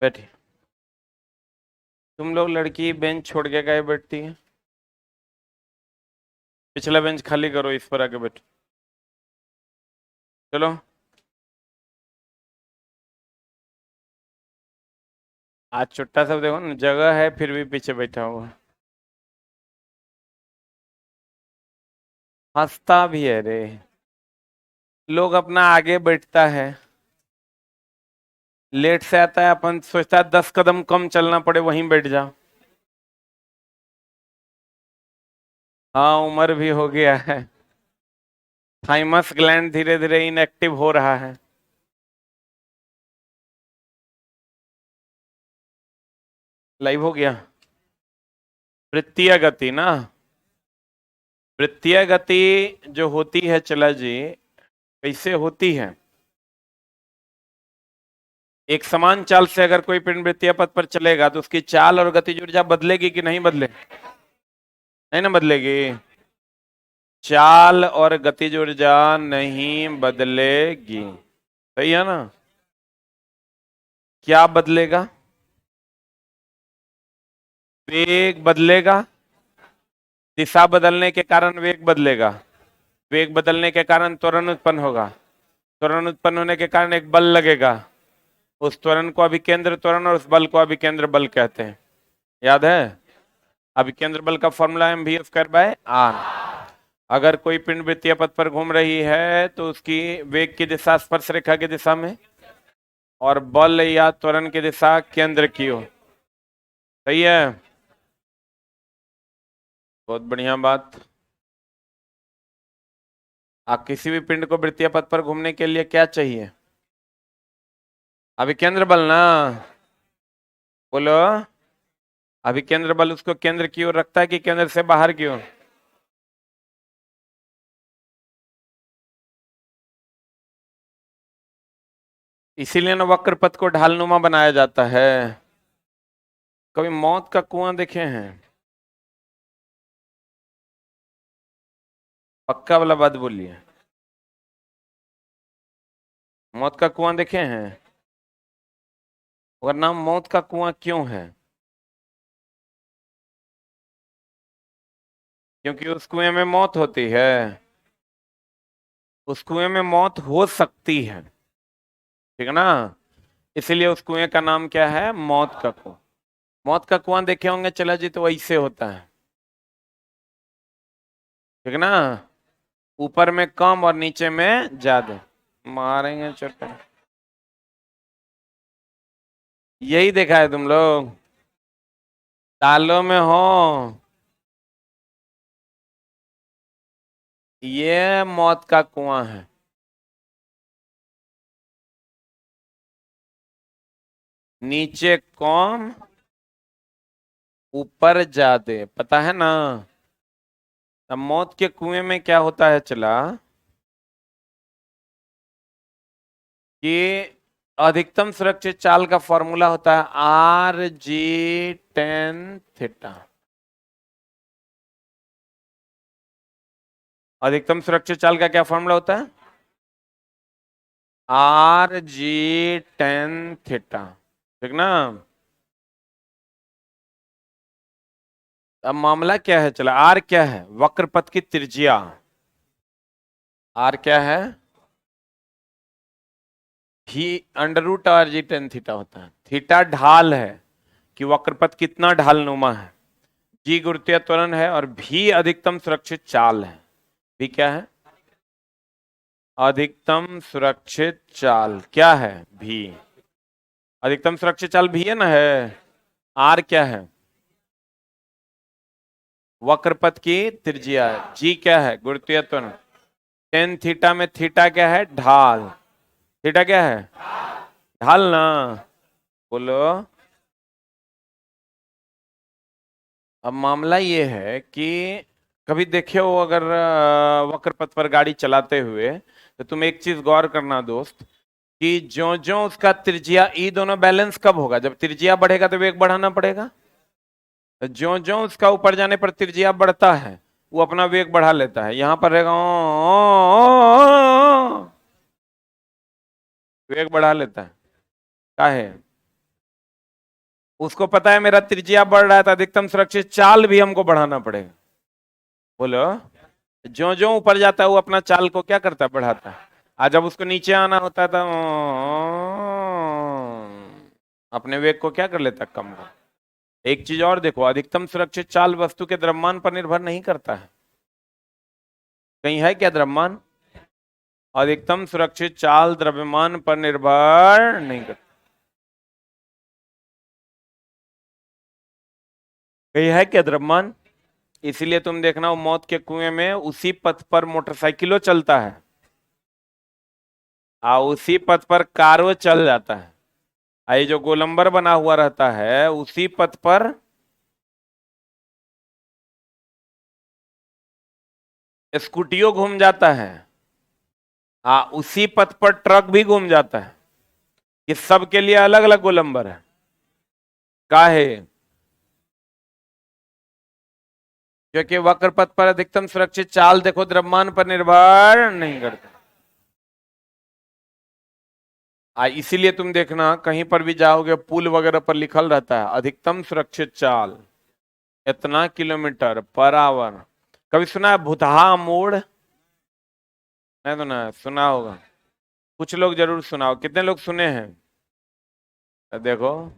बैठिए। तुम लोग लड़की बेंच छोड़ के गए बैठती है। पिछला बेंच खाली करो, इस पर आके बैठो। चलो। आज छुट्टा सब देखो ना, जगह है फिर भी पीछे बैठा हुआ है। हंसता भी है रे। लोग अपना आगे बैठता है, लेट से आता है, अपन सोचता है 10 कदम कम चलना पड़े वहीं बैठ जाओ। हाँ, उम्र भी हो गया है। थाइमस ग्लैंड धीरे धीरे इनएक्टिव हो रहा है। लाइव हो गया। वृत्तीय गति ना। वृत्तीय गति जो होती है चला जी, कैसे होती है? एक समान चाल से अगर कोई पिंड वृत्तीय पथ पर चलेगा तो उसकी चाल और गतिज ऊर्जा बदलेगी कि नहीं बदलेगी? नहीं ना बदलेगी। चाल और गतिज ऊर्जा नहीं बदलेगी। सही है ना? क्या बदलेगा? वेग बदलेगा। दिशा बदलने के कारण वेग बदलेगा। वेग बदलने के कारण त्वरण उत्पन्न होगा। त्वरण उत्पन्न होने के कारण एक बल लगेगा। उस त्वरण को अभिकेंद्र त्वरण और उस बल को अभिकेंद्र बल कहते हैं। याद है? अभिकेंद्र बल का formula m v square by r. अगर कोई पिंड वृत्तीय पथ पर घूम रही है तो उसकी वेग की दिशा स्पर्श रेखा की दिशा में और बल या त्वरण की दिशा केंद्र की ओर। सही है? बहुत बढ़िया बात। आप किसी भी पिंड को वृत्तीय पथ पर घूमने के लिए क्या चाहिए? अभिकेंद्र बल ना। बोलो। अभिकेंद्र बल उसको केंद्र की ओर रखता है कि केंद्र से बाहर की ओर? इसीलिए ना वक्र पथ को ढालनुमा बनाया जाता है। कभी मौत का कुआं देखे हैं? पक्का वाला बात बोलिए। मौत का कुआं देखे हैं? और नाम मौत का कुआं क्यों है? क्योंकि उस कुएं में मौत होती है। उस कुएं में मौत हो सकती है। ठीक है ना? इसीलिए उस कुएं का नाम क्या है? मौत का कुआं। मौत का कुआं देखे होंगे चला जी, तो वैसे होता है। ठीक है ना? ऊपर में कम और नीचे में ज्यादा। मारेंगे चट्टा। यही देखा है तुम लोग? तालों में हो। ये मौत का कुआं है। नीचे कम, ऊपर ज्यादा, पता है ना? अब मौत के कुएं में क्या होता है चला कि अधिकतम सुरक्षित चाल का फॉर्मूला होता है Rg tan थीटा। अधिकतम सुरक्षित चाल का क्या फॉर्मूला होता है? Rg tan theta. ठीक ना? अब मामला क्या है चला, आर क्या है? वक्र पथ की त्रिज्या। आर क्या है? ही √Rg tan थीटा होता है। थीटा ढाल है कि वक्र पथ कितना ढालनुमा है। जी गुरुत्वीय त्वरण है और भी अधिकतम सुरक्षित चाल है। भी क्या है? अधिकतम सुरक्षित चाल क्या है? भी। अधिकतम सुरक्षित चाल भी है ना है। आर क्या है? वक्र पथ की त्रिज्या है। जी क्या है? गुरुत्वीय त्वरण। टेन थीटा में थीटा क्या है? ढाल। थीटा क्या है? ढाल ना। बोलो। अब मामला ये है कि कभी देखे हो अगर वक्र पथ पर गाड़ी चलाते हुए, तो तुम एक चीज गौर करना दोस्त, कि जो जो उसका त्रिज्या ई दोनों बैलेंस कब होगा? जब त्रिज्या बढ़ेगा तो वेग बढ़ाना पड़ेगा। तो जो जो उसका ऊपर जाने पर त्रिज्या बढ़ता है, वो अपना वेग बढ़ा लेता है। यहां पर रहेगा वेग बढ़ा लेता है। क्या है? उसको पता है मेरा त्रिज्या बढ़ रहा है तो अधिकतम सुरक्षित चाल भी हमको बढ़ाना पड़ेगा। बोलो, जो जो ऊपर जाता है वो अपना चाल को क्या करता है, बढ़ाता है। आज जब उसको नीचे आना होता है तो अपने वेग को क्या कर लेता है, कम कर। एक चीज और देखो, अधिकतम सुरक्षित चाल वस्तु के द्रव्यमान पर निर्भर नहीं करता है। कहीं है क्या द्रव्यमान? अधिकतम सुरक्षित चाल द्रव्यमान पर निर्भर नहीं करता। कहीं है क्या द्रव्यमान? इसीलिए तुम देखना वो मौत के कुएं में उसी पथ पर मोटरसाइकिलों चलता है, उसी पथ पर कारो चल जाता है। ये जो गोलंबर बना हुआ रहता है उसी पथ पर स्कूटियो घूम जाता है। उसी पथ पर ट्रक भी घूम जाता है। ये सब के लिए अलग अलग गोलंबर है। काहे? क्योंकि वक्र पथ पर अधिकतम सुरक्षित चाल देखो द्रव्यमान पर निर्भर नहीं करता। इसीलिए तुम देखना कहीं पर भी जाओगे पुल वगैरह पर लिखल रहता है अधिकतम सुरक्षित चाल इतना किलोमीटर पर आवर। कभी सुना है भुतहा मोड़? नहीं सुना है? सुना होगा कुछ लोग, जरूर सुना हो। कितने लोग सुने हैं? देखो,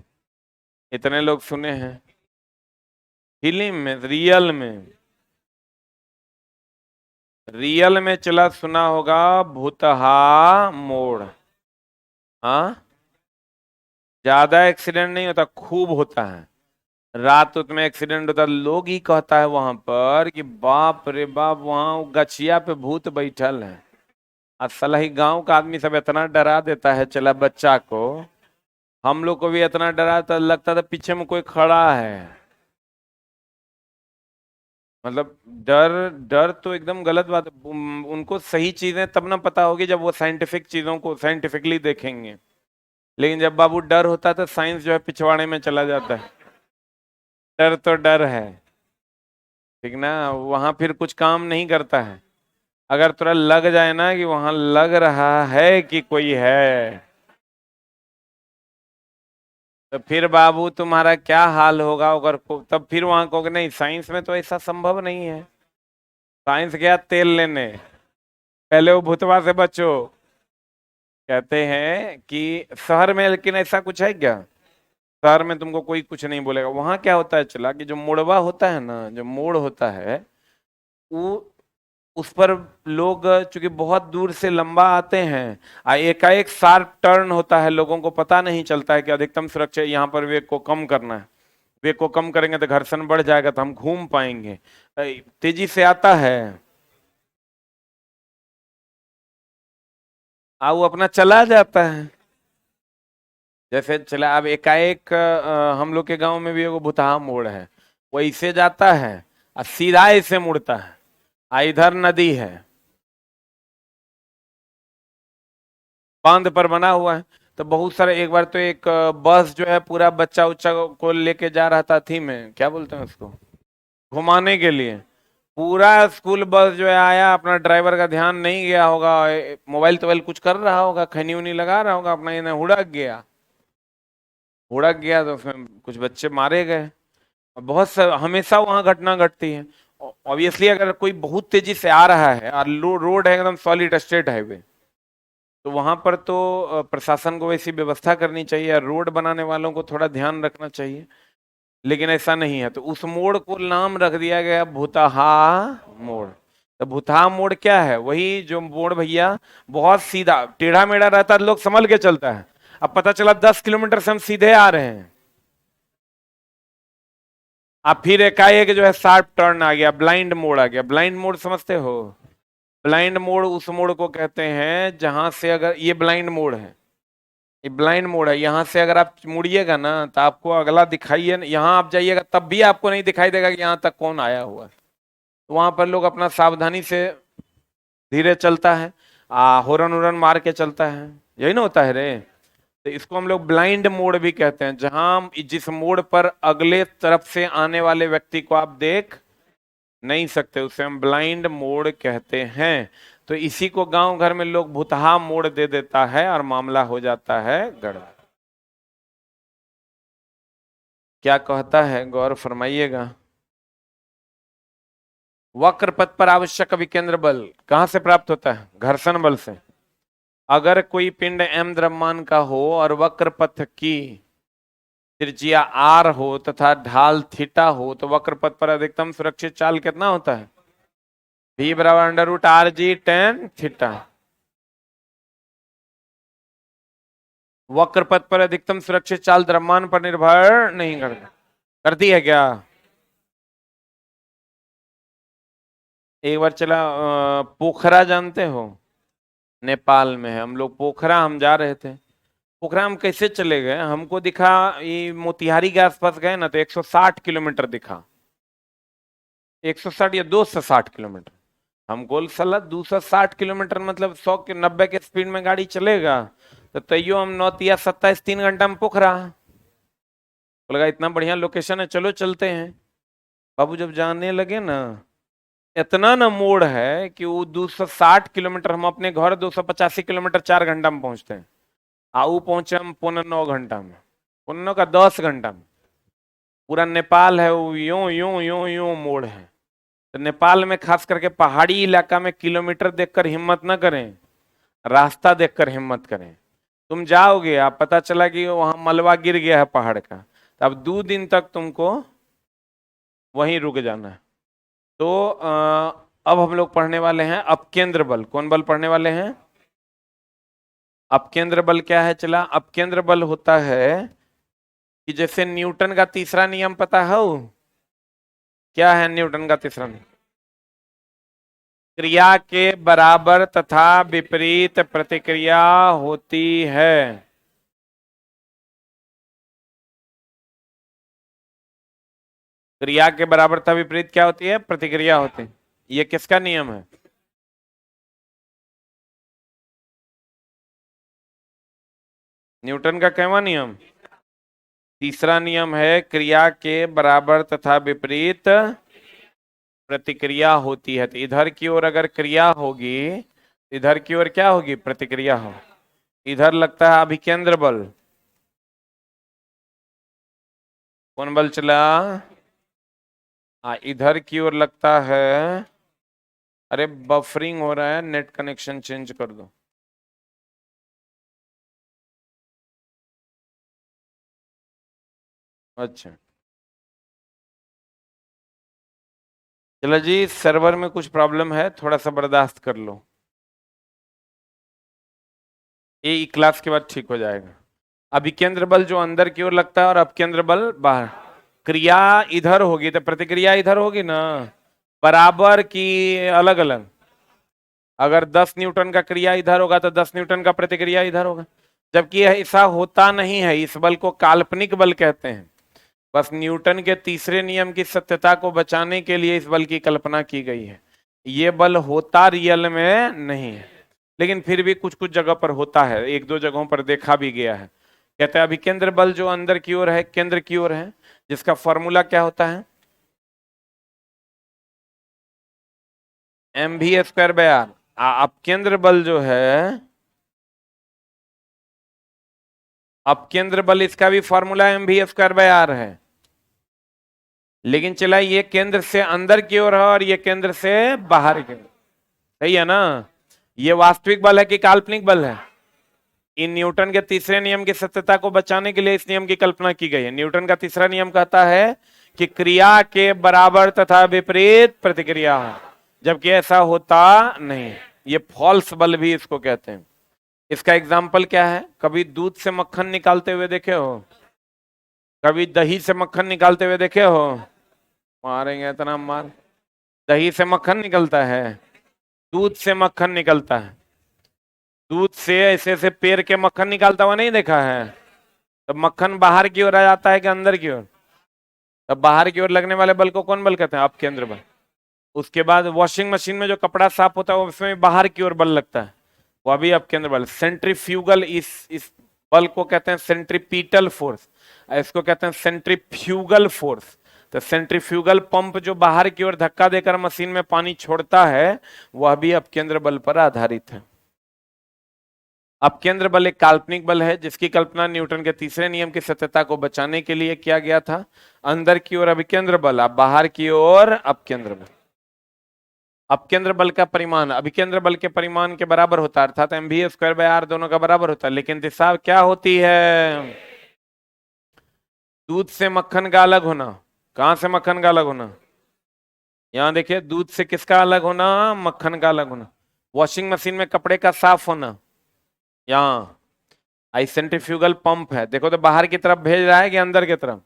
इतने लोग सुने हैं। फिल्म में, रियल में, रियल में चला सुना होगा भुतहा मोड़। हाँ, ज्यादा एक्सीडेंट नहीं होता, खूब होता है। रात उत में एक्सीडेंट होता, लोग ही कहता है वहां पर कि बाप रे बाप, वहां गछिया पे भूत बैठल है। असल ही गांव का आदमी सब इतना डरा देता है चला बच्चा को। हम लोग को भी इतना डरा था, लगता था पीछे में कोई खड़ा है। मतलब डर, डर तो एकदम गलत बात है। उनको सही चीजें तब ना पता होगी जब वो साइंटिफिक चीजों को साइंटिफिकली देखेंगे। लेकिन जब बाबू डर होता है तो साइंस जो है पिछवाड़े में चला जाता है। डर तो डर है, ठीक ना, वहां फिर कुछ काम नहीं करता है। अगर तुरा लग जाए ना कि वहां लग रहा है कि कोई है, तो फिर बाबू तुम्हारा क्या हाल होगा। अगर तब फिर वहां कहोगे नहीं, साइंस में तो ऐसा संभव नहीं है। साइंस गया तेल लेने, पहले वो भूतवा से बचो। कहते हैं कि शहर में लेकिन ऐसा कुछ है क्या? शहर में तुमको कोई कुछ नहीं बोलेगा। वहां क्या होता है चला कि जो मोड़वा होता है ना, जो मोड़ होता है वो, उस पर लोग चूंकि बहुत दूर से लंबा आते हैं, एकाएक शार्प टर्न होता है, लोगों को पता नहीं चलता है कि अधिकतम सुरक्षा यहाँ पर वेग को कम करना है। वेग को कम करेंगे तो घर्षण बढ़ जाएगा तो हम घूम पाएंगे। तेजी से आता है, वो अपना चला जाता है। जैसे चला, अब एकाएक हम लोग के गांव में भी एगो भुतहा मोड़ है। वो ऐसे जाता है और सीधा ऐसे मुड़ता है। इधर नदी है, बांध पर बना हुआ है। तो बहुत सारे, एक बार तो एक बस जो है पूरा बच्चा उच्चा को लेके जा रहा था, थी में क्या बोलते हैं उसको, घुमाने के लिए। पूरा स्कूल बस जो है आया, अपना ड्राइवर का ध्यान नहीं गया होगा, मोबाइल तोबाइल कुछ कर रहा होगा, खैनी उनी लगा रहा होगा अपना, इन्हें हुड़क गया। हुड़क गया तो उसमें कुछ बच्चे मारे गए। और बहुत हमेशा वहां घटना घटती है। ऑब्वियसली अगर कोई बहुत तेजी से आ रहा है और रोड है एकदम सॉलिड स्ट्रेट हाईवे, तो वहां पर तो प्रशासन को वैसी व्यवस्था करनी चाहिए और रोड बनाने वालों को थोड़ा ध्यान रखना चाहिए। लेकिन ऐसा नहीं है, तो उस मोड़ को नाम रख दिया गया भुतहा मोड़। तो भुतहा मोड़ क्या है? वही जो मोड़ भैया बहुत सीधा टेढ़ा मेढ़ा रहता है, लोग संभल के चलता है। अब पता चला 10 किलोमीटर से हम सीधे आ रहे हैं, अब फिर एकाएक जो है शार्प टर्न आ गया, ब्लाइंड मोड़ आ गया। ब्लाइंड मोड़ समझते हो? ब्लाइंड मोड़ उस मोड़ को कहते हैं जहां से, अगर ये ब्लाइंड मोड़ है, ये ब्लाइंड मोड है, यहाँ से अगर आप मुड़िएगा ना तो आपको अगला दिखाइए, यहाँ आप जाइएगा तब भी आपको नहीं दिखाई देगा कि यहाँ तक कौन आया हुआ है। तो वहां पर लोग अपना सावधानी से धीरे चलता है, हॉर्न उरन मार के चलता है। यही ना होता है रे। तो इसको हम लोग ब्लाइंड मोड भी कहते हैं, जहां जिस मोड़ पर अगले तरफ से आने वाले व्यक्ति को आप देख नहीं सकते, उसे हम ब्लाइंड मोड कहते हैं। तो इसी को गांव घर में लोग भुतहा मोड़ दे देता है और मामला हो जाता है गड़बड़। क्या कहता है, गौर फरमाइएगा। वक्र पथ पर आवश्यक अभिकेंद्र बल कहां से प्राप्त होता है? घर्षण बल से। अगर कोई पिंड m द्रव्यमान का हो और वक्र पथ की त्रिज्या r हो तथा ढाल थीटा हो, तो वक्र पथ पर अधिकतम सुरक्षित चाल कितना होता है? v बराबर under root r g tan theta. वक्र पथ पर अधिकतम सुरक्षित चाल द्रव्यमान पर निर्भर नहीं करती। करती है क्या? एक बार चला, पोखरा जानते हो? नेपाल में है। हम लोग पोखरा हम जा रहे थे। पोखरा हम कैसे चले गए, हमको दिखा ये मोतिहारी के आसपास गए ना, तो 160 किलोमीटर दिखा। 160 या 260 किलोमीटर। हम गोल साला 260 किलोमीटर मतलब 100 के 90 के स्पीड में गाड़ी चलेगा, तो तैयो हम 9 या 27 3 घंटा में पोखरा। लगा इतना बढ़िया लोकेशन है, चलो चलते हैं। बाबू जब जाने लगे ना, इतना ना मोड़ है कि वो 260 किलोमीटर, हम अपने घर 285 किलोमीटर 4 घंटा में पहुंचते हैं। आऊ पहुंचे हम 9.25 घंटा में, 9 का 10 घंटा में। पूरा नेपाल है वो यूं यूं यूं यूं मोड़ है। तो नेपाल में खास करके पहाड़ी इलाका में किलोमीटर देखकर हिम्मत ना करें, रास्ता देखकर हिम्मत करें। तुम जाओगे, आप पता चला कि वहां मलबा गिर गया है पहाड़ का, तो अब 2 दिन तक तुमको वहीं रुक जाना है। तो अब हम लोग पढ़ने वाले हैं अपकेंद्र बल। कौन बल पढ़ने वाले हैं? अपकेंद्र बल क्या है? चला, अपकेंद्र बल होता है कि जैसे न्यूटन का तीसरा नियम पता है? क्या है न्यूटन का तीसरा नियम? क्रिया के बराबर तथा विपरीत प्रतिक्रिया होती है। क्रिया के बराबर तथा विपरीत क्या होती है? प्रतिक्रिया होती है। ये किसका नियम है? न्यूटन का कैवा नियम? तीसरा नियम है, क्रिया के बराबर तथा विपरीत प्रतिक्रिया होती है। तो इधर की ओर अगर क्रिया होगी, इधर की ओर क्या होगी? प्रतिक्रिया हो। इधर लगता है अभिकेंद्र बल। कौन बल चला? इधर की ओर लगता है, अरे बफरिंग हो रहा है, नेट कनेक्शन चेंज कर दो। अच्छा चलो जी, सर्वर में कुछ प्रॉब्लम है, थोड़ा सा बर्दाश्त कर लो। ये क्लास के बाद ठीक हो जाएगा। अभिकेंद्र बल जो अंदर की ओर लगता है और अपकेंद्र बल बाहर। क्रिया इधर होगी तो प्रतिक्रिया इधर होगी ना, बराबर की अलग अलग। अगर 10 न्यूटन का क्रिया इधर होगा तो 10 न्यूटन का प्रतिक्रिया इधर होगा। जबकि ऐसा होता नहीं है, इस बल को काल्पनिक बल कहते हैं। बस न्यूटन के तीसरे नियम की सत्यता को बचाने के लिए इस बल की कल्पना की गई है। ये बल होता रियल में नहीं है, लेकिन फिर भी कुछ कुछ जगह पर होता है, एक दो जगहों पर देखा भी गया है। कहते हैं अभिकेंद्र बल जो अंदर की ओर है, केंद्र की ओर है, जिसका फॉर्मूला क्या होता है? mv² अपकेंद्र बल जो है, अपकेंद्र बल इसका भी फॉर्मूला mv² है। लेकिन चला ये केंद्र से अंदर की ओर है और ये केंद्र से बाहर की ओर। सही है ना? ये वास्तविक बल है कि काल्पनिक बल है? इन न्यूटन के तीसरे नियम की सत्यता को बचाने के लिए इस नियम की कल्पना की गई है। न्यूटन का तीसरा नियम कहता है कि क्रिया के बराबर तथा विपरीत प्रतिक्रिया हो, जबकि ऐसा होता नहीं। ये फॉल्स बल भी इसको कहते हैं। इसका एग्जाम्पल क्या है? कभी दूध से मक्खन निकालते हुए देखे हो? कभी दही से मक्खन निकालते हुए देखे हो? मारेंगे इतना मार। दही से मक्खन निकलता है, दूध से मक्खन निकलता है। दूध से ऐसे ऐसे पेड़ के मक्खन निकालता हुआ नहीं देखा है? तो मक्खन बाहर की ओर आ जाता है कि अंदर की ओर? तब बाहर की ओर लगने वाले बल को कौन बल कहते हैं? अपकेंद्र बल। उसके बाद वॉशिंग मशीन में जो कपड़ा साफ होता है, उसमें बाहर की ओर बल लगता है, वह भी अपकेंद्र बल। सेंट्रीफ्यूगल, इस बल को कहते हैं सेंट्रीपीटल फोर्स, इसको कहते हैं सेंट्रीफ्यूगल फोर्स। तो सेंट्रीफ्यूगल पंप जो बाहर की ओर धक्का देकर मशीन में पानी छोड़ता है, वह भी अपकेंद्र बल पर आधारित है। अपकेंद्र बल एक काल्पनिक बल है जिसकी कल्पना न्यूटन के तीसरे नियम की सत्यता को बचाने के लिए किया गया था। अंदर की ओर अभिकेंद्र बल, अब बाहर की ओर अपकेंद्र बल। अपकेंद्र बल का परिमाण अभिकेंद्र बल के परिमाण के बराबर होता है, अर्थात mv²/r दोनों का बराबर होता है, लेकिन दिशा क्या होती है? दूध से मक्खन का अलग होना। कहां से मक्खन का अलग होना? यहां देखिए, दूध से किसका अलग होना? मक्खन का अलग होना। वॉशिंग मशीन में कपड़े का साफ होना, यहाँ। आई सेंट्रीफ्यूगल पंप है, देखो तो बाहर की तरफ भेज रहा है कि अंदर की तरफ?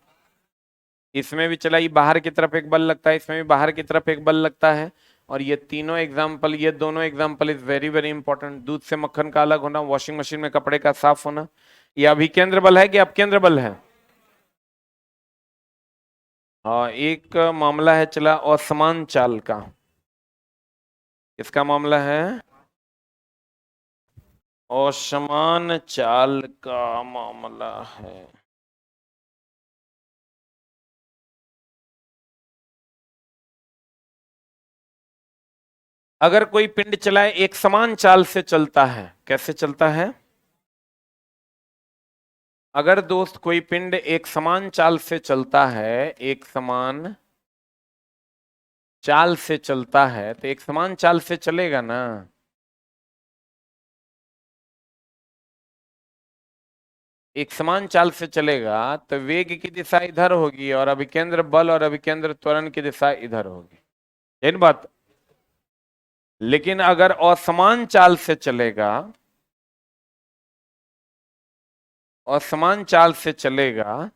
इसमें भी चला, ये बाहर की तरफ एक बल लगता है, इसमें भी बाहर की तरफ एक बल लगता है। और ये तीनों एग्जाम्पल, ये दोनों example is very very important. दूध से मक्खन का अलग होना, वॉशिंग मशीन में कपड़े का साफ होना, ये अभिकेंद्र बल है कि अपकेंद्र बल है? हाँ, एक मामला है चला असमान चाल का। इसका मामला है असमान चाल का मामला है। अगर कोई पिंड चलाए एक समान चाल से चलता है, कैसे चलता है? अगर दोस्त कोई पिंड एक समान चाल से चलता है, एक समान चाल से चलता है, तो एक समान चाल से चलेगा ना। एक समान चाल से चलेगा तो वेग की दिशा इधर होगी और अभिकेंद्र बल और अभिकेंद्र त्वरण की दिशा इधर होगी, यही ना बात? लेकिन अगर असमान चाल से चलेगा, असमान चाल से चलेगा,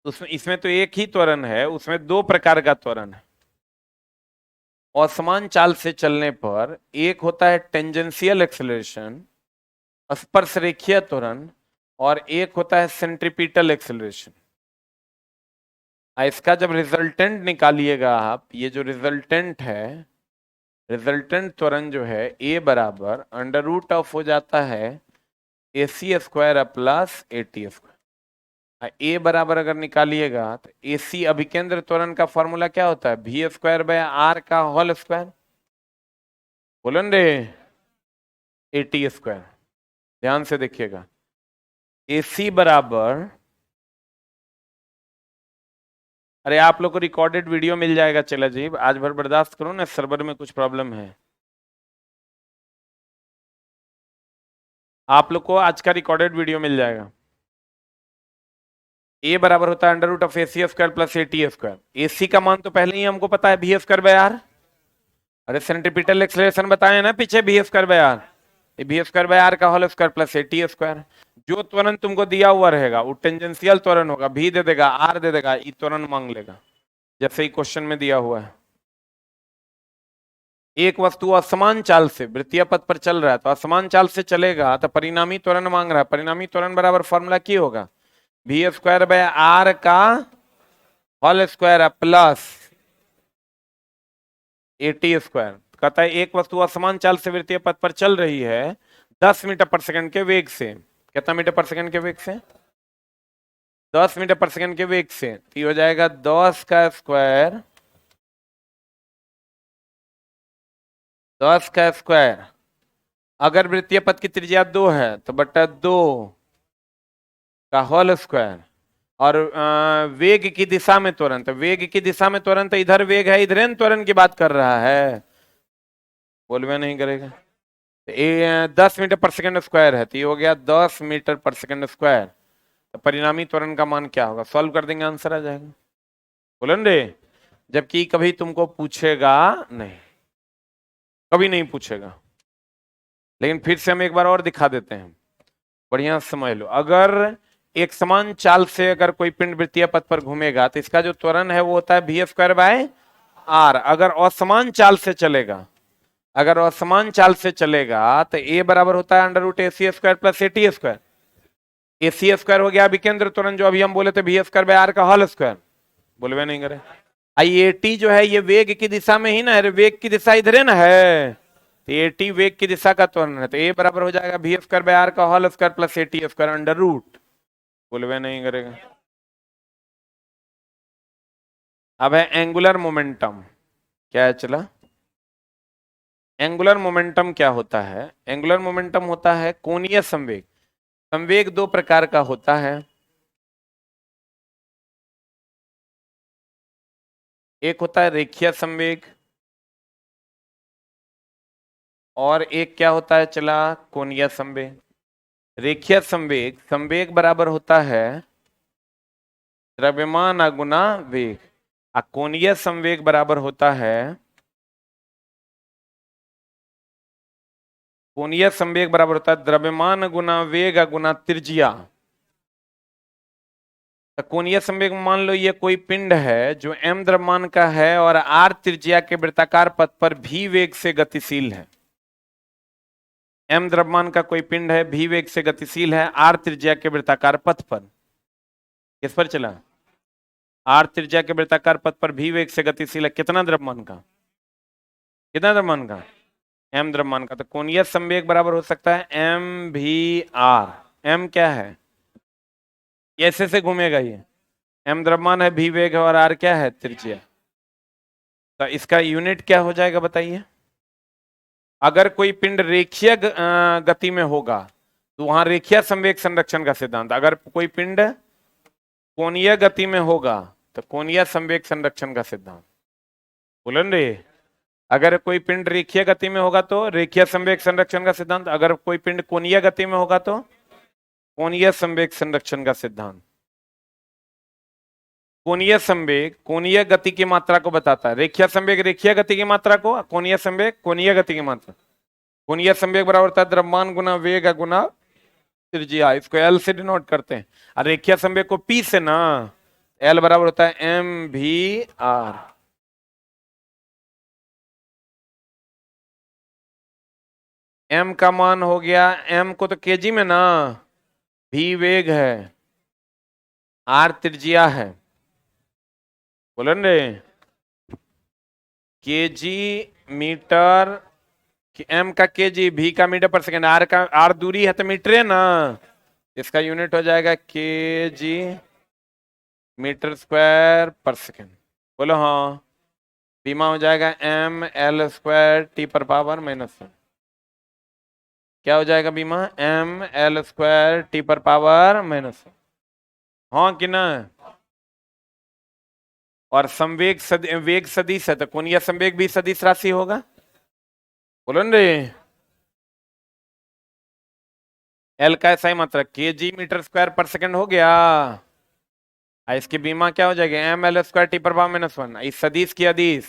उसमें इसमें तो एक ही त्वरण है, उसमें दो प्रकार का त्वरण है। असमान चाल से चलने पर एक होता है टेंजेंशियल एक्सेलरेशन, स्पर्श रेखीय त्वरण, और एक होता है सेंट्रीपिटल एक्सेलरेशन। इसका जब रिजल्टेंट निकालिएगा आप, ये जो रिजल्टेंट है, रिजल्टेंट त्वरण जो है ए बराबर अंडर रूट ऑफ हो जाता है AC² प्लस AT²। ए बराबर अगर निकालिएगा तो AC अभिकेंद्र त्वरण का फॉर्मूला क्या होता है? V²/r का होल स्क्वायर, बोलो रे, AT²। ध्यान से देखिएगा, AC बराबर, अरे आप लोग को रिकॉर्डेड वीडियो मिल जाएगा, चला जी आज भर बर्दाश्त करो ना, सर्वर में कुछ प्रॉब्लम है। आप लोग को आज का रिकॉर्डेड वीडियो मिल जाएगा। ए बराबर होता है under root of AC² plus AT²। AC का मान तो पहले ही हमको पता है, V²/r। अरे सेंट्रीपिटल एक्सेलरेशन बताए ना पीछे, V²/r, V²/r का होल स्क्वायर प्लस AT²। जो त्वरण तुमको दिया हुआ रहेगा वो टेंजेंशियल त्वरण होगा, V दे देगा, R दे देगा, ई त्वरण मांग लेगा, जैसे ही क्वेश्चन में दिया हुआ है। एक वस्तु असमान चाल से वृत्तीय पथ पर चल रहा है, तो असमान चाल से चलेगा तो परिणामी त्वरण मांग रहा है, परिणामी त्वरण बराबर फॉर्मूला की होगा V²/r का होल स्क्वायर प्लस AT²। कहता है एक वस्तु असमान चाल से वृत्तीय पथ पर चल रही है 10 मीटर पर सेकंड के वेग से। कितना मीटर पर सेकंड के वेग से? 10 मीटर पर सेकंड के वेग से, तो ये हो जाएगा 10 का स्क्वायर, 10 का स्क्वायर। अगर वृत्तीय पथ की त्रिज्या 2 है तो बटा 2 का होल स्क्वायर, और वेग की दिशा में त्वरण, तो वेग की दिशा में त्वरण तो इधर वेग है, इधर त्वरण की बात कर रहा है, बोलवे नहीं करेगा। तो ये 10 मीटर पर सेकंड स्क्वायर है, तो ये हो गया 10 मीटर पर सेकंड स्क्वायर। तो परिणामी त्वरण का मान क्या होगा? सॉल्व कर देंगे, आंसर आ जाएगा, बोलन रे। जबकि कभी तुमको पूछेगा नहीं, कभी नहीं पूछेगा। लेकिन फिर से हम एक बार और दिखा देते हैं, बढ़िया समझ लो। अगर एक समान चाल से अगर कोई पिंड वृत्तीय पथ पर घूमेगा तो इसका जो त्वरण है वो होता है V²/r। अगर असमान चाल से चलेगा, अगर असमान चाल से चलेगा तो ए बराबर होता है under root AC² plus AT²। AC² हो गया अभिकेंद्र त्वरण, जो अभी हम बोले थे V²/r का होल स्क्वायर, बोलवे नहीं करे। AT जो है ये वेग की दिशा में ही ना है, वेग की दिशा इधर है ना है, तो AT वेग की दिशा का त्वरण है, तो ए बराबर हो जाएगा V²/r का whole square plus AT² under root, बोलवे नहीं करेगा। अब है एंगुलर मोमेंटम, क्या है चला? एंगुलर मोमेंटम क्या होता है? एंगुलर मोमेंटम होता है कोणीय संवेग। संवेग दो प्रकार का होता है, एक होता है रेखीय संवेग और एक क्या होता है चला, कोणीय संवेग। रेखीय संवेग, संवेग बराबर होता है द्रव्यमान गुना वेग, और कोणीय संवेग बराबर होता है, कोणीय संवेग बराबर होता है द्रव्यमान गुना वेग गुना त्रिज्या। तो कोणीय संवेग मान लो ये कोई पिंड है जो m द्रव्यमान का है और r त्रिज्या के वृत्ताकार पथ पर v वेग से गतिशील है। m द्रव्यमान का कोई पिंड है, v वेग से गतिशील है, r त्रिज्या के वृत्ताकार पथ पर। किस पर चला? r त्रिज्या के वृत्ताकार पथ पर v वेग से गतिशील है, कितना द्रव्यमान का? कितना द्रव्यमान का? m द्रव्यमान का। तो कोणीय संवेग बराबर हो सकता है m v r। m क्या है? ये ऐसे से घूमेगा ये, m द्रव्यमान है, v वेग है और r क्या है? त्रिज्या। तो इसका यूनिट क्या हो जाएगा बताइए? अगर कोई पिंड रेखीय गति में होगा तो वहां रेखीय संवेग संरक्षण का सिद्धांत, अगर कोई पिंड कोणीय गति में होगा तो कोणीय संवेग संरक्षण का सिद्धांत। बोलन रे, अगर कोई पिंड रेखीय गति में होगा तो रेखीय संवेग संरक्षण का सिद्धांत, अगर कोई पिंड कोणीय गति में होगा तो कोणीय संवेग संरक्षण का सिद्धांत। कोणीय संवेग कोणीय गति की मात्रा को बताता है, रेखीय संवेग रेखीय गति की मात्रा को, कोणीय संवेग कोणीय गति की मात्रा। कोणीय संवेग बराबर होता है द्रव्यमान गुना वेग गुना त्रिज्या, इसको एल से डिनोट करते हैं, और रेखीय संवेग को पी से ना, एल बराबर होता है एम भी आर। एम का मान हो गया, एम को तो केजी में ना, भी वेग है, आर त्रिज्या है। बोलन रे, केजी मीटर, एम का केजी, भी का मीटर पर सेकेंड, आर का, आर दूरी है तो मीटर है ना, इसका यूनिट हो जाएगा केजी मीटर स्क्वायर पर सेकेंड। बोलो हाँ। बीमा हो जाएगा एम एल स्क्वायर टी पर पावर -1। क्या हो जाएगा बीमा? एम एल स्क्वायर टी पर पावर -1। हाँ कि ना? और संवेग वेग सदिश है तो कोणीय संवेग भी सदिश राशि होगा। बोलो न रे, एल का ऐसा ही मात्रक केजी मीटर स्क्वायर पर सेकंड हो गया, इसकी बीमा क्या हो जाएगी? एम एल स्क्वायर टी पर पावर -1, इस सदिश की अदिश।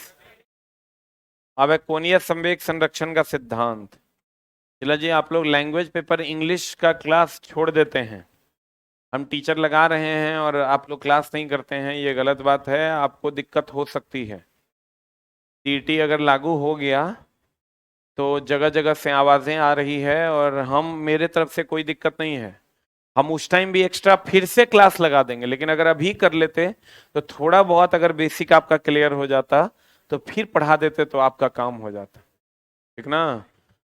अब है कोणीय संवेग संरक्षण का सिद्धांत। चला जी, आप लोग लैंग्वेज पेपर इंग्लिश का क्लास छोड़ देते हैं, हम टीचर लगा रहे हैं और आप लोग क्लास नहीं करते हैं, ये गलत बात है, आपको दिक्कत हो सकती है। टीटी अगर लागू हो गया तो जगह जगह से आवाजें आ रही है, और हम, मेरे तरफ से कोई दिक्कत नहीं है, हम उस टाइम भी एक्स्ट्रा फिर से क्लास लगा देंगे, लेकिन अगर अभी कर लेते तो थोड़ा बहुत अगर बेसिक आपका क्लियर हो जाता तो फिर पढ़ा देते तो आपका काम हो जाता, ठीक ना?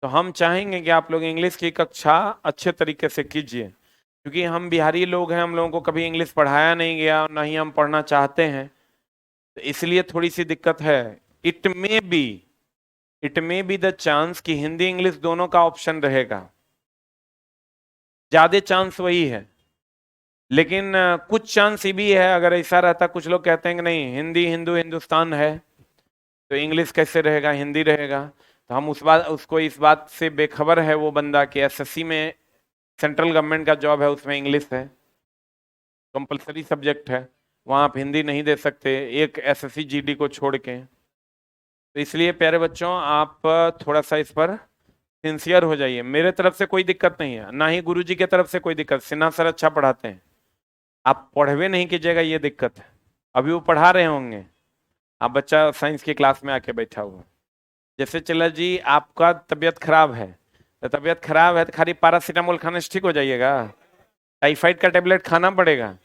तो हम चाहेंगे कि आप लोग इंग्लिश की कक्षा अच्छे तरीके से कीजिए, क्योंकि हम बिहारी लोग हैं, हम लोगों को कभी इंग्लिश पढ़ाया नहीं गया और ना ही हम पढ़ना चाहते हैं, तो इसलिए थोड़ी सी दिक्कत है। It may be, it may be the chance कि हिंदी इंग्लिश दोनों का ऑप्शन रहेगा, ज्यादा चांस वही है, लेकिन कुछ चांस ये भी है, अगर ऐसा रहता, कुछ लोग कहते हैं कि नहीं हिंदी हिंदू हिंदुस्तान है तो इंग्लिश कैसे रहेगा, हिंदी रहेगा, तो हम उस बात, उसको इस बात से बेखबर है वो बंदा कि एसएससी में सेंट्रल गवर्नमेंट का जॉब है, उसमें इंग्लिश है, कंपलसरी सब्जेक्ट है, वहां आप हिंदी नहीं दे सकते एक एसएससी जीडी को छोड़ के। तो इसलिए प्यारे बच्चों, आप थोड़ा सा इस पर सिंसियर हो जाइए, मेरे तरफ से कोई दिक्कत नहीं है, ना ही गुरुजी की तरफ से कोई दिक्कत, सिन्हा सर अच्छा पढ़ाते हैं, आप पढ़वे नहीं कीजिएगा, ये दिक्कत है। अभी वो पढ़ा रहे होंगे, आप बच्चा साइंस की क्लास में आके बैठा हुआ, जैसे चला जी आपका तबीयत खराब है, तो तबीयत खराब है तो खाली पैरासीटामोल खाने से ठीक हो जाइएगा? टाइफाइड का टेबलेट खाना पड़ेगा,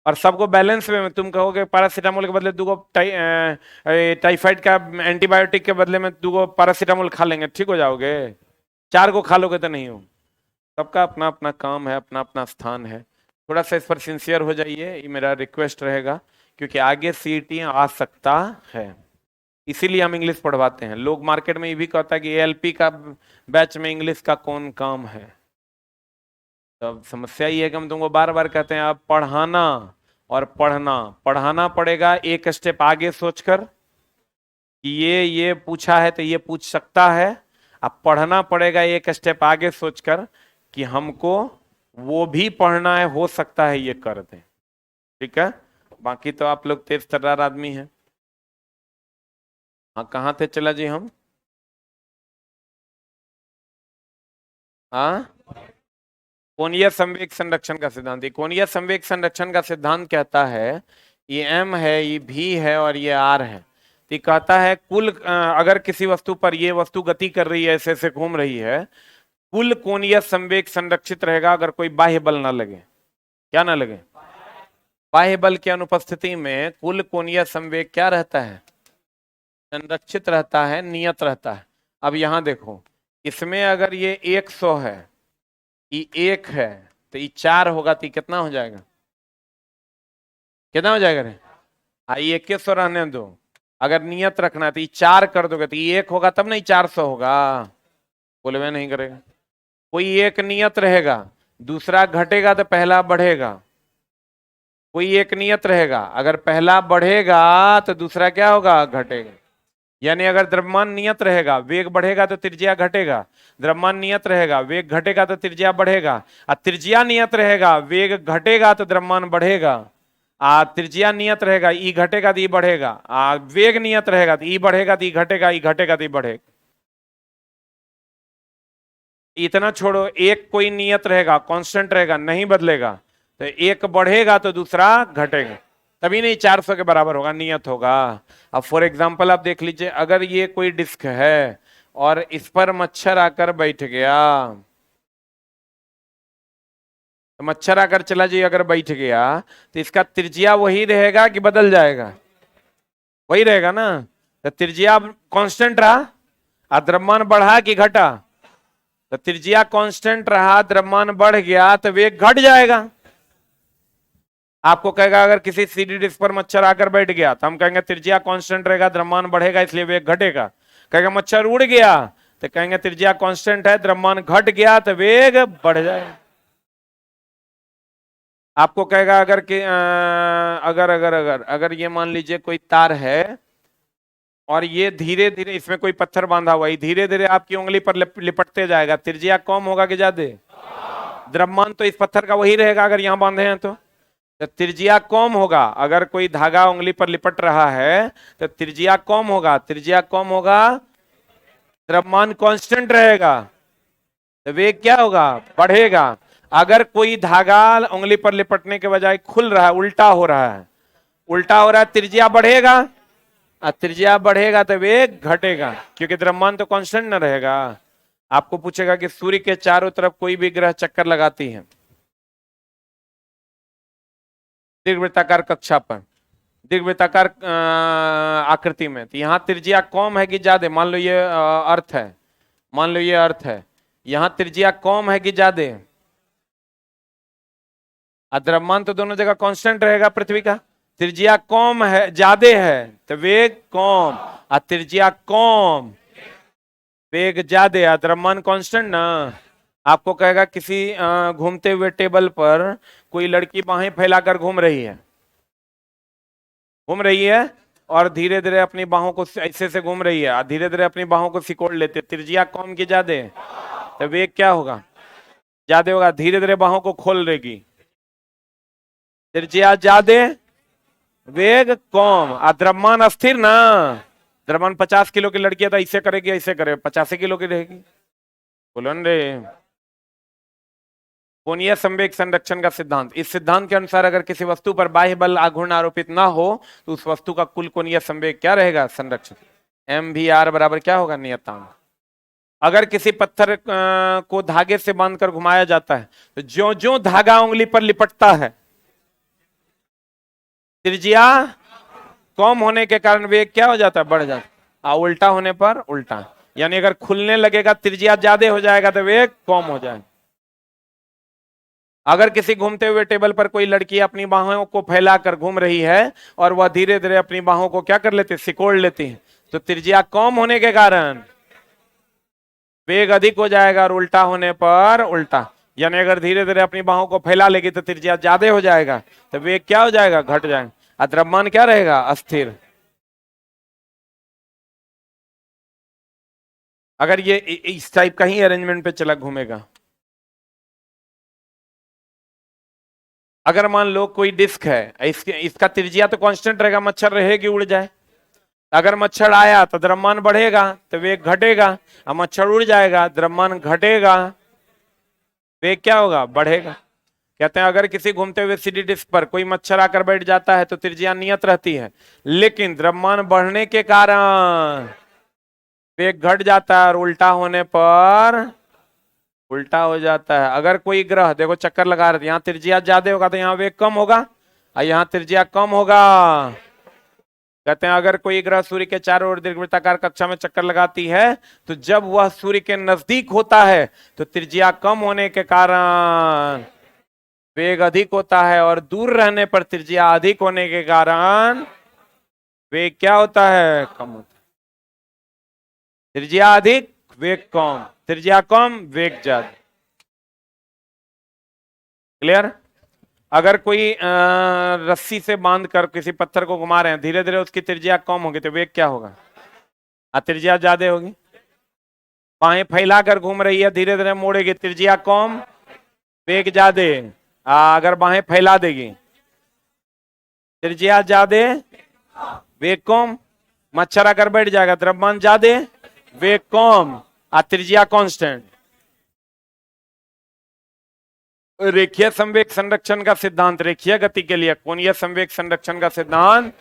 और सबको बैलेंस में तुम कहोगे पैरासीटामोल के बदले दूगो टाइफाइड का एंटीबायोटिक के बदले में दूगो पैरासीटामोल खा लेंगे, ठीक हो जाओगे? 4 को खा लोगे तो नहीं हो। सबका अपना अपना काम है, अपना अपना स्थान है, थोड़ा सा इस पर सिंसियर हो जाइए, ये मेरा रिक्वेस्ट रहेगा, क्योंकि आगे सीटी आ सकता है। इसीलिए हम इंग्लिश पढ़वाते हैं। लोग मार्केट में ये भी कहता है कि एएलपी का बैच में इंग्लिश का कौन काम है। तो अब समस्या ये है कि हम तुमको बार बार कहते हैं अब पढ़ाना और पढ़ना। पढ़ाना पड़ेगा एक स्टेप आगे सोचकर कि ये पूछा है तो ये पूछ सकता है। अब पढ़ना पड़ेगा एक स्टेप आगे सोचकर कि हमको वो भी पढ़ना है, हो सकता है ये कर दें। ठीक है, बाकी तो आप लोग तेज तर्रार आदमी हैं। हाँ, कहाँ थे चला जी हम? हाँ, कोणीय संवेग संरक्षण का सिद्धांत। ये कोणीय संवेग संरक्षण का सिद्धांत कहता है ये एम है, ये भी है और ये आर है। तो ये कहता है कुल अगर किसी वस्तु पर ये वस्तु गति कर रही है, ऐसे ऐसे घूम रही है, कुल कोणीय संवेग संरक्षित रहेगा अगर कोई बाह्य बल ना लगे। क्या ना लगे? बाह्य बल की अनुपस्थिति में कुल कोणीय संवेग क्या रहता है? संरक्षित रहता है, नियत रहता है। अब यहां देखो, इसमें अगर ये 100 है, ये 1 है, तो ये 4 होगा तो ये कितना हो जाएगा? कितना हो जाएगा रे? हाँ, ये 2100 रहने दो। अगर नियत रखना है तो ये 4 कर दोगे तो ये 1 होगा, तब नहीं 400 होगा। बोले नहीं करेगा। कोई एक नियत रहेगा, दूसरा घटेगा तो पहला बढ़ेगा। कोई एक नियत रहेगा, अगर पहला बढ़ेगा तो दूसरा क्या होगा? घटेगा। यानी अगर द्रव्यमान नियत रहेगा, वेग बढ़ेगा तो त्रिज्या घटेगा। द्रव्यमान नियत रहेगा, वेग घटेगा तो त्रिज्या बढ़ेगा। और त्रिज्या नियत रहेगा, वेग घटेगा तो द्रव्यमान बढ़ेगा। त्रिज्या नियत रहेगा, ई घटेगा तो ई बढ़ेगा। वेग नियत रहेगा तो ई बढ़ेगा तो ई घटेगा, ई घटेगा तो ई बढ़ेगा। इतना छोड़ो, एक कोई नियत रहेगा, कांस्टेंट रहेगा, नहीं बदलेगा, तो एक बढ़ेगा तो दूसरा घटेगा, तभी नहीं 400 के बराबर होगा, नियत होगा। अब फॉर एग्जांपल आप देख लीजिए, अगर ये कोई डिस्क है और इस पर मच्छर आकर बैठ गया, तो मच्छर आकर चला जी अगर बैठ गया, तो इसका त्रिज्या वही रहेगा कि बदल जाएगा? वही रहेगा ना। तो त्रिज्या कांस्टेंट रहा और द्रव्यमान बढ़ा कि घटा? तो त्रिज्या कांस्टेंट रहा, द्रव्यमान बढ़ गया तो वेग घट जाएगा। आपको कहेगा अगर किसी सीडी डिस्क पर मच्छर आकर बैठ गया तो हम कहेंगे त्रिज्या कांस्टेंट रहेगा, द्रव्यमान बढ़ेगा, इसलिए वेग घटेगा। कहेगा मच्छर उड़ गया तो कहेंगे त्रिज्या कांस्टेंट है, द्रव्यमान घट गया तो वेग बढ़ जाएगा। आपको कहेगा अगर कि अगर अगर अगर अगर ये मान लीजिए कोई तार है और ये धीरे धीरे इसमें कोई पत्थर बांधा हुआ है, धीरे धीरे आपकी उंगली पर लिपटते जाएगा, त्रिज्या कम होगा कि ज्यादा? द्रव्यमान तो इस पत्थर का वही रहेगा अगर यहां बांधे हैं तो त्रिज्या कम होगा। अगर कोई धागा उंगली पर लिपट रहा है तो त्रिज्या कम होगा, त्रिज्या कम होगा, द्रव्यमान कांस्टेंट रहेगा, तो वेग क्या होगा? बढ़ेगा। अगर कोई धागा उंगली पर लिपटने के बजाय खुल रहा है, उल्टा हो रहा है, उल्टा हो रहा है, त्रिज्या बढ़ेगा, और त्रिज्या बढ़ेगा तो वेग घटेगा, क्योंकि द्रव्यमान तो कांस्टेंट न रहेगा। आपको पूछेगा कि सूर्य के चारों तरफ कोई भी ग्रह चक्कर लगाती है दीर्घवृत्ताकार कक्षा पर, दीर्घवृत्ताकार आकृति में, तो यहाँ त्रिज्या कम है कि ज्यादा? मान लो ये अर्थ है, मान लो ये अर्थ है, यहाँ त्रिज्या कम है कि ज्यादा? द्रव्यमान तो दोनों जगह कांस्टेंट रहेगा पृथ्वी का। त्रिज्या कम है, ज्यादा है तो वेग कम, और त्रिज्या कम वेग ज्यादा, द्रव्यमान कांस्टेंट ना। आपको कहेगा किसी घूमते हुए टेबल पर कोई लड़की बाहें फैलाकर घूम रही है, घूम रही है और धीरे धीरे अपनी बाहों को ऐसे से घूम रही है, धीरे धीरे अपनी बाहों को सिकोड़ लेते, त्रिज्या कम की ज्यादा? तो वेग क्या होगा? ज्यादा होगा। धीरे धीरे बाहों को खोल देगी, त्रिज्या ज्यादा, वेग कम, और द्रव्यमान अस्थिर ना। द्रव्यमान 50 किलो की लड़की है तो ऐसे करेगी, ऐसे करे, 85 किलो की रहेगी। बोलो रे। कोणीय संवेग संरक्षण का सिद्धांत, इस सिद्धांत के अनुसार अगर किसी वस्तु पर बाह्य बल आघूर्ण आरोपित ना हो तो उस वस्तु का कुल कोणीय संवेग क्या रहेगा? संरक्षण। एम भी आर बराबर क्या होगा? नियतांक। अगर किसी पत्थर को धागे से बांधकर घुमाया जाता है तो ज्यो ज्यो धागा उंगली पर लिपटता है, त्रिज्या कम होने के कारण वेग क्या हो जाता है? बढ़ जाता है। उल्टा होने पर उल्टा, यानी अगर खुलने लगेगा त्रिज्या ज्यादा हो जाएगा तो वेग कम हो जाएगा। अगर किसी घूमते हुए टेबल पर कोई लड़की अपनी बाहों को फैलाकर घूम रही है और वह धीरे धीरे अपनी बाहों को क्या कर लेती है? सिकोड़ लेती है, तो त्रिज्या कम होने के कारण वेग अधिक हो जाएगा और उल्टा होने पर उल्टा, यानी अगर धीरे धीरे अपनी बाहों को फैला लेगी तो त्रिज्या ज्यादा हो जाएगा, तो वेग क्या हो जाएगा, घट जाएगा, और द्रव्यमान क्या रहेगा, अस्थिर। अगर ये इस टाइप का ही अरेंजमेंट पे चला घूमेगा। अगर मान लो कोई डिस्क है, इसका त्रिज्या तो कांस्टेंट रहेगा, मच्छर रहेगी उड़ जाए। अगर मच्छर आया तो द्रव्यमान बढ़ेगा तो वेग घटेगा, और मच्छर उड़ जाएगा द्रव्यमान घटेगा, वेग क्या होगा, बढ़ेगा। कहते हैं अगर किसी घूमते हुए सीधी डिस्क पर कोई मच्छर आकर बैठ जाता है तो त्रिज्या नियत रहती है, लेकिन द्रव्यमान बढ़ने के कारण वेग घट जाता है और उल्टा होने पर उल्टा हो जाता है। अगर कोई ग्रह देखो चक्कर लगा रहे, यहाँ त्रिज्या ज्यादा होगा तो यहाँ वेग कम होगा, और यहाँ त्रिज्या कम होगा। कहते हैं अगर कोई ग्रह सूर्य के चारों ओर दीर्घवृत्ताकार कक्षा में चक्कर लगाती है तो जब वह सूर्य के नजदीक होता है तो त्रिज्या कम होने के कारण वेग अधिक होता है, और दूर रहने पर त्रिज्या अधिक होने के कारण वेग क्या होता है, कम होता है। त्रिज्या अधिक वेग कम, त्रिज्या कम वेग ज्यादा। क्लियर। अगर कोई रस्सी से बांध कर किसी पत्थर को घुमा रहे हैं, धीरे धीरे उसकी त्रिज्या कम होगी तो वेग क्या होगा, त्रिज्या ज्यादा होगी। बाहें फैलाकर घूम रही है, धीरे धीरे मोड़ेगी, त्रिज्या कम वेग ज्यादा। अगर बाहें फैला देगी, त्रिज्या ज्यादा वेग कम, मच्छर आकर बैठ जाएगा, द्रव्यमान ज्यादा वेग कम, त्रिज्या कांस्टेंट। रेखीय संवेग संरक्षण का सिद्धांत, रेखीय गति के लिए कोणीय संवेग संरक्षण का सिद्धांत,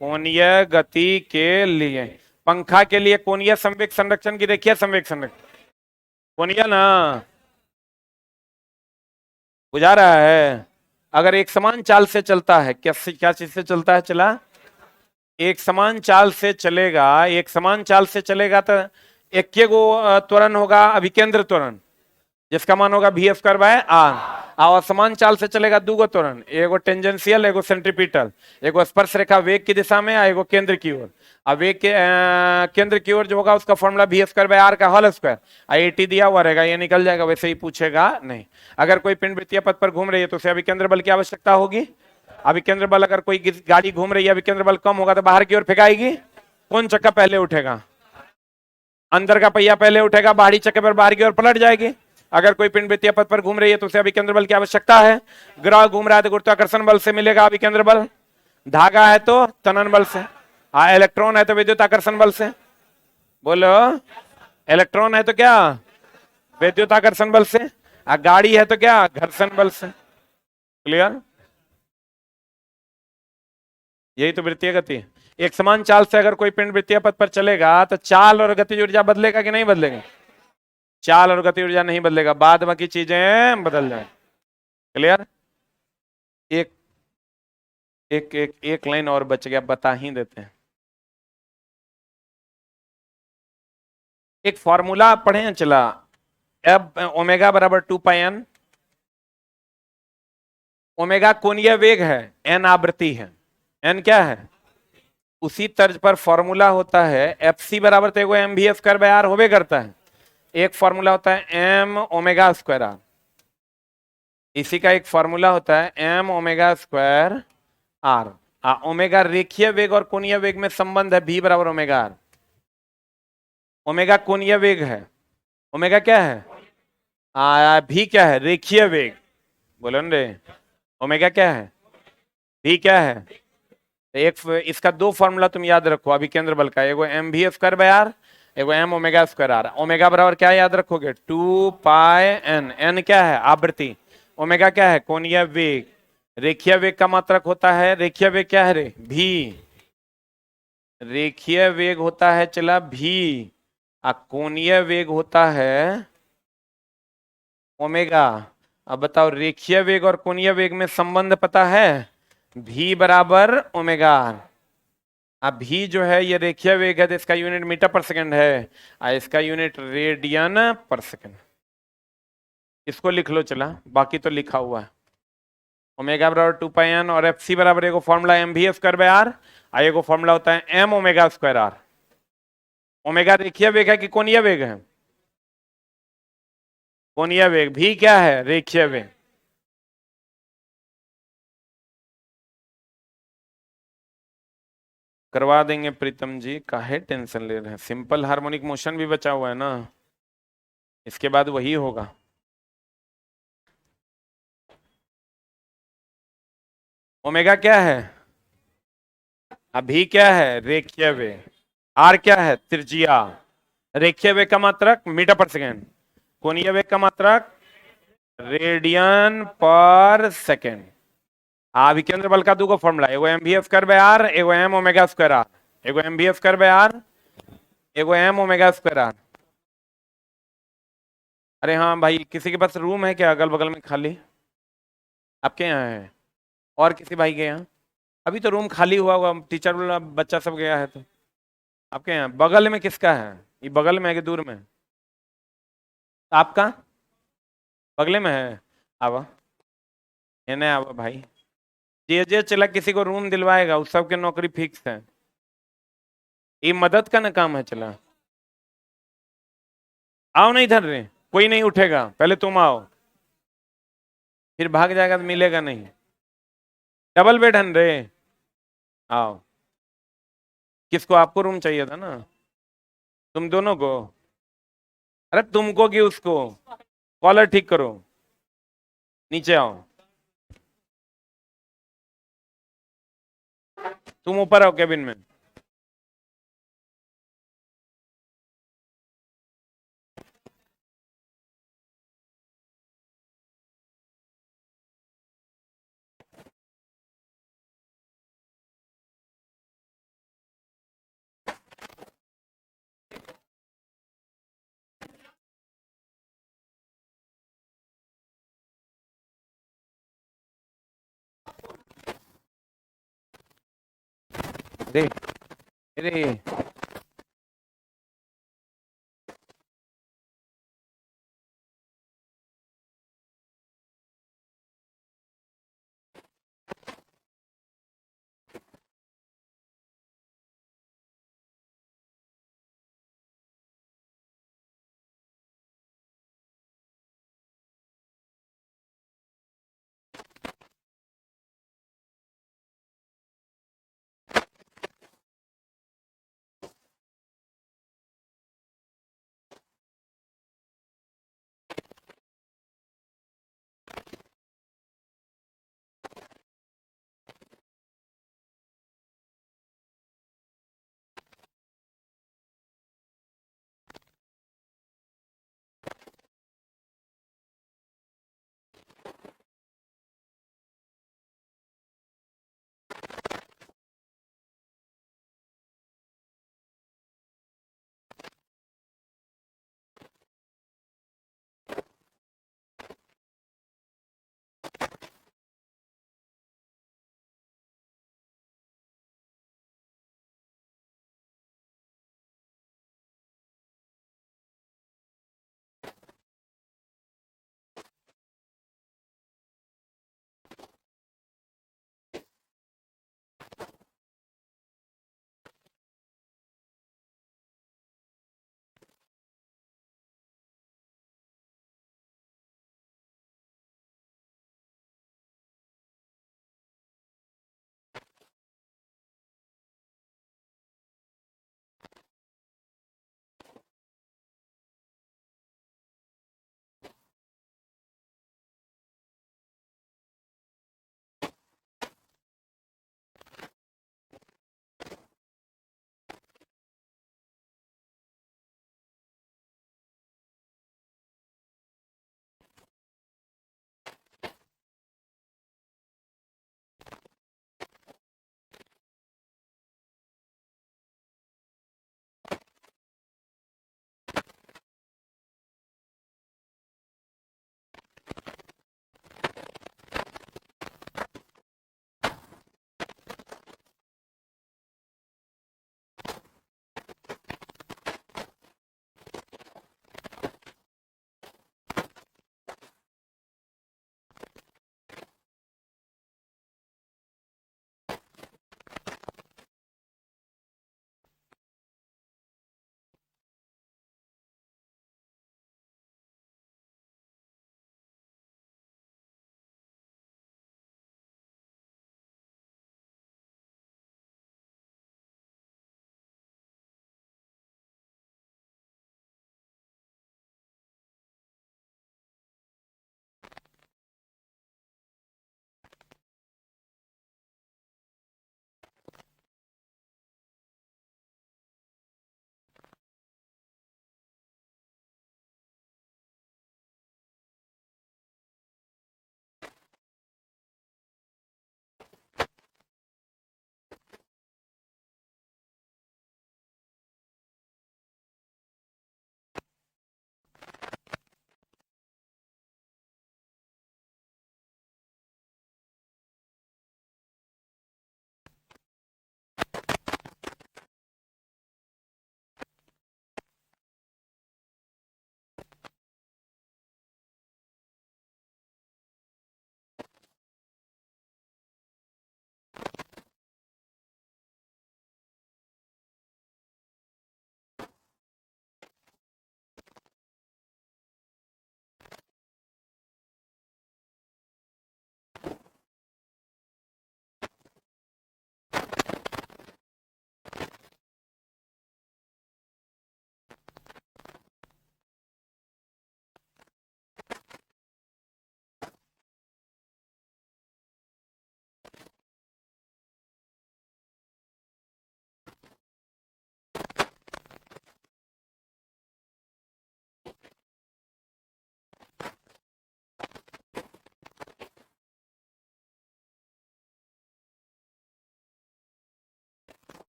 कोणीय गति के लिए। पंखा के लिए कोणीय संवेग संरक्षण की रेखीय संवेग संरक्षण, कोणीय ना, बुझा रहा है। अगर एक समान चाल से चलता है, क्या चीज से चलता है, चला एक समान चाल से चलेगा, एक समान चाल से चलेगा तो एक गो त्वरण होगा, अभिकेंद्र त्वरण, जिसका मान होगा भी स्क्वायर बाय आर। और समान चाल से चलेगा दूगो त्वरण, एगो टेंजेंशियल एगो सेंट्रीपिटल, एगो स्पर्श रेखा वेग की दिशा में, एगो केंद्र की ओर। अब वेग के केंद्र की ओर जो होगा उसका फॉर्मूला भी स्क्वायर बाय आर का होल स्क्वायर, एटी दिया हुआ रहेगा, ये निकल जाएगा, वैसे ही पूछेगा नहीं। अगर कोई पिंड वृत्तीय पथ पर घूम रही है तो उसे अभिकेंद्र बल की आवश्यकता होगी। अभिकेंद्र बल, अगर कोई गाड़ी घूम रही है अभिकेंद्र बल कम होगा तो बाहर की ओर फेंकाएगी, कौन चक्का पहले उठेगा, अंदर का पहिया पहले उठेगा, बाहरी चक्के पर बाहर की ओर पलट जाएगी। अगर कोई पिंड वृत्तीय पथ पर घूम रही है तो उसे अभिकेंद्र बल की आवश्यकता है। ग्रह घूम रहा है तो गुरुत्वाकर्षण बल से मिलेगा अभिकेंद्र बल, धागा है तो तनन बल से, इलेक्ट्रॉन है तो विद्युत आकर्षण बल से। बोलो, इलेक्ट्रॉन है तो क्या, विद्युत आकर्षण बल से, गाड़ी है तो क्या, घर्षण बल से। क्लियर। यही तो वृत्तीय गति है। एक समान चाल से अगर कोई पिंड वृत्तीय पथ पर चलेगा तो चाल और गतिज ऊर्जा बदलेगा कि नहीं बदलेगा, चाल और गति ऊर्जा नहीं बदलेगा, बाद बाकी चीजें बदल जाए। क्लियर। एक एक एक एक लाइन और बच गया, बता ही देते हैं। एक फॉर्मूला पढ़े हैं, चला, अब ओमेगा बराबर 2πn, ओमेगा कोणीय वेग है, एन आवृत्ति है, एन क्या है, उसी तर्ज पर फॉर्मूला होता है एफ सी बराबर तो एम भी स्क्वायर बाय आर होवे करता है, एक फॉर्मूला होता है एम ओमेगा स्क्वायर आर, इसी का एक फॉर्मूला होता है एम ओमेगा स्क्वायर आर। ओमेगा रेखीय वेग और कोणीय वेग में संबंध है, भी बराबर ओमेगा आर। ओमेगा कोणीय वेग है, ओमेगा क्या है, भी क्या है, रेखीय वेग। बोलो न रे, ओमेगा क्या है, भी क्या है। एक इसका दो फॉर्मूला तुम याद रखो अभिकेंद्र बल का, एगो एम भी स्क्वायर बाय आर, एगो एम ओमेगा स्क्वायर आर। ओमेगा बराबर क्या याद रखोगे, 2πn, एन क्या है, आवृत्ति, ओमेगा क्या है, कोणीय वेग, रेखीय वेग का मात्रक होता है, रेखीय वेग क्या है रे, भी, रेखीय वेग होता है चला भी, कोणीय वेग होता है ओमेगा। अब बताओ रेखीय वेग और कोणीय वेग में संबंध पता है, भी बराबर ओमेगा। अब भी जो है ये रेखीय वेग है तो इसका यूनिट मीटर पर सेकंड है, और इसका यूनिट रेडियन पर सेकंड। इसको लिख लो चला, बाकी तो लिखा हुआ है। ओमेगा बराबर 2πn और एफ सी बराबर एगो फॉर्मूला एम भी स्क्वायर बाय आर, और एगो फॉर्मूला होता है एम ओमेगा स्क्वायर आर। ओमेगा रेखीय वेग है कि कोणीय वेग है? कोणीय वेग। भी क्या है? रेखीय वेग। करवा देंगे प्रीतम जी, काहे टेंशन ले रहे हैं, सिंपल हार्मोनिक मोशन भी बचा हुआ है ना, इसके बाद वही होगा। ओमेगा क्या है? अभी क्या है? रेखीय वेग। आर क्या है? त्रिज्या। रेखीय वेग का मात्रक मीटर पर सेकेंड। कोणीय वेग का मात्रक रेडियन पर सेकेंड। अभिकेंद्र बल का दूगो फॉर्मूला, एगो m v square by r, एगो एम ओमेगा स्क्वायर आर। एगो m v square by r, एगो एम ओमेगा स्क्वायर आर। अरे हाँ भाई, किसी के पास रूम है क्या अगल बगल में खाली? आपके यहाँ है? और किसी भाई के यहाँ? अभी तो रूम खाली हुआ हुआ, टीचर वाला बच्चा सब गया है तो। आपके यहाँ बगल में किसका है? ये बगल में है कि दूर में? आपका बगले में है। आवा, इन्हें आवा भाई। जे चला किसी को रूम दिलवाएगा, उस सबके नौकरी फिक्स है। ये मदद का ना काम है, चला आओ। नहीं धर रहे, कोई नहीं उठेगा, पहले तुम आओ, फिर भाग जाएगा तो मिलेगा नहीं। डबल बेड हन रे। आओ। किसको? आपको रूम चाहिए था ना? तुम दोनों को? अरे तुमको कि उसको? कॉलर ठीक करो, नीचे आओ। तुम ऊपर आओ केबिन में। अरे अरे,